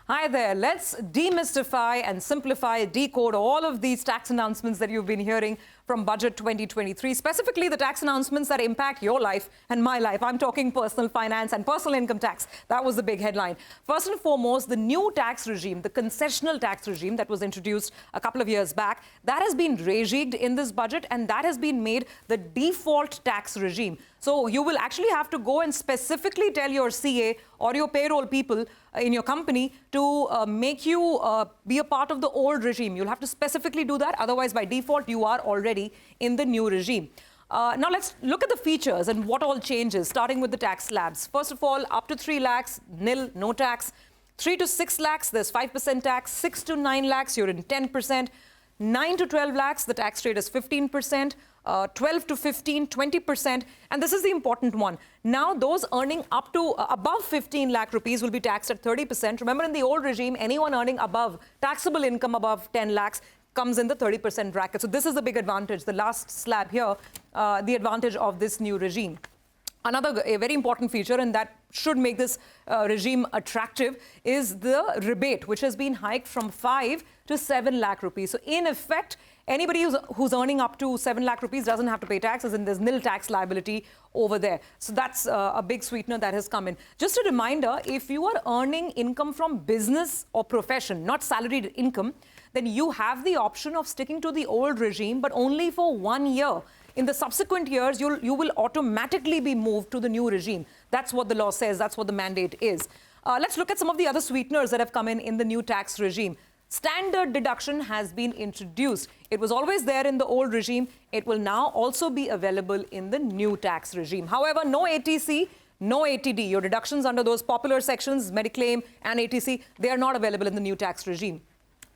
Hi there. Let's demystify and simplify, decode all of these tax announcements that you've been hearing from Budget 2023, specifically the tax announcements that impact your life and my life. I'm talking personal finance and personal income tax. That was the big headline. First and foremost, the new tax regime, the concessional tax regime that was introduced a couple of years back, that has been rejigged in this budget, and that has been made the default tax regime. So you will actually have to go and specifically tell your CA or your payroll people in your company to make you be a part of the old regime. You'll have to specifically do that. Otherwise, by default, you are already in the new regime. Now, let's look at the features and what all changes, starting with the tax slabs. First of all, up to 3 lakhs, nil, no tax. 3 to 6 lakhs, there's 5% tax. 6 to 9 lakhs, you're in 10%. 9 to 12 lakhs, the tax rate is 15%. 12 to 15, 20%. And this is the important one. Now, those earning up to above 15 lakh rupees will be taxed at 30%. Remember, in the old regime, anyone earning above taxable income above 10 lakhs comes in the 30% bracket. So this is the big advantage. The last slab here, the advantage of this new regime. A very important feature, and that should make this regime attractive, is the rebate, which has been hiked from 5 to 7 lakh rupees. So in effect, anybody who's earning up to 7 lakh rupees doesn't have to pay taxes, and there's nil tax liability over there. So that's a big sweetener that has come in. Just a reminder, if you are earning income from business or profession, not salaried income, then you have the option of sticking to the old regime, but only for 1 year. In the subsequent years, you will automatically be moved to the new regime. That's what the law says. That's what the mandate is. Let's look at some of the other sweeteners that have come in the new tax regime. Standard deduction has been introduced. It was always there in the old regime. It will now also be available in the new tax regime. However, no ATC, no ATD. Your deductions under those popular sections, Mediclaim and ATC, they are not available in the new tax regime.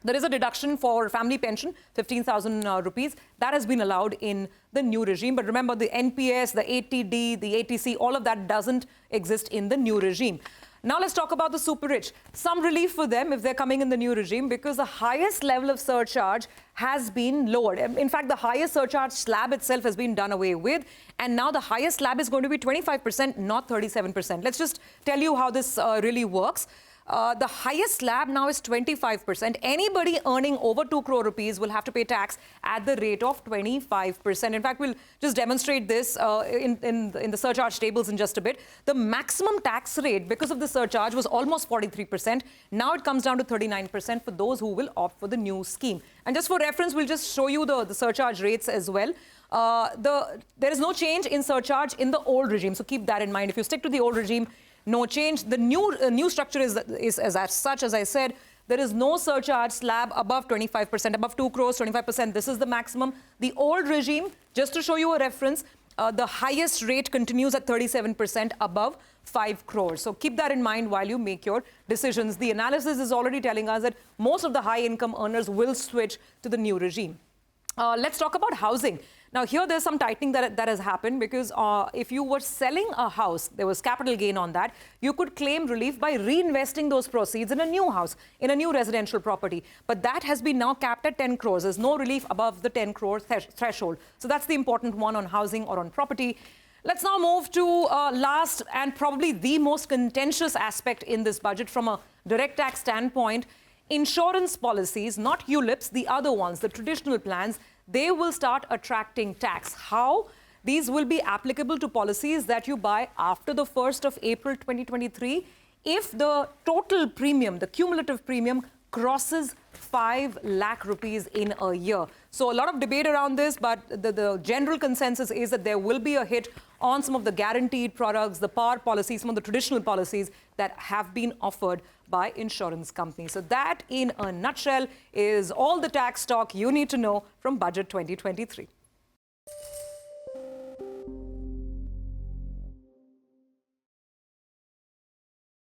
There is a deduction for family pension, 15,000 rupees. That has been allowed in the new regime. But remember, the NPS, the ATD, the ATC, all of that doesn't exist in the new regime. Now let's talk about the super rich. Some relief for them if they're coming in the new regime, because the highest level of surcharge has been lowered. In fact, the highest surcharge slab itself has been done away with. And now the highest slab is going to be 25%, not 37%. Let's just tell you how this really works. The highest slab now is 25%. Anybody earning over 2 crore rupees will have to pay tax at the rate of 25%. In fact, we'll just demonstrate this in the surcharge tables in just a bit. The maximum tax rate because of the surcharge was almost 43%. Now it comes down to 39% for those who will opt for the new scheme. And just for reference, we'll just show you the surcharge rates as well. There is no change in surcharge in the old regime. So keep that in mind. If you stick to the old regime, no change. The new structure is as such, as I said, there is no surcharge slab above 25%, above 2 crores, 25%. This is the maximum. The old regime, just to show you a reference, the highest rate continues at 37% above 5 crores. So keep that in mind while you make your decisions. The analysis is already telling us that most of the high income earners will switch to the new regime. Let's talk about housing. Now, here there's some tightening that has happened, because if you were selling a house, there was capital gain on that, you could claim relief by reinvesting those proceeds in a new house, in a new residential property. But that has been now capped at 10 crores. There's no relief above the 10 crore threshold. So that's the important one on housing or on property. Let's now move to last and probably the most contentious aspect in this budget from a direct tax standpoint. Insurance policies, not ULIPs, the other ones, the traditional plans, they will start attracting tax. How? These will be applicable to policies that you buy after the 1st of April 2023 if the total premium, the cumulative premium, crosses 5 lakh rupees in a year. So a lot of debate around this, but the general consensus is that there will be a hit on some of the guaranteed products, the par policies, some of the traditional policies that have been offered by insurance companies. So that, in a nutshell, is all the tax talk you need to know from Budget 2023.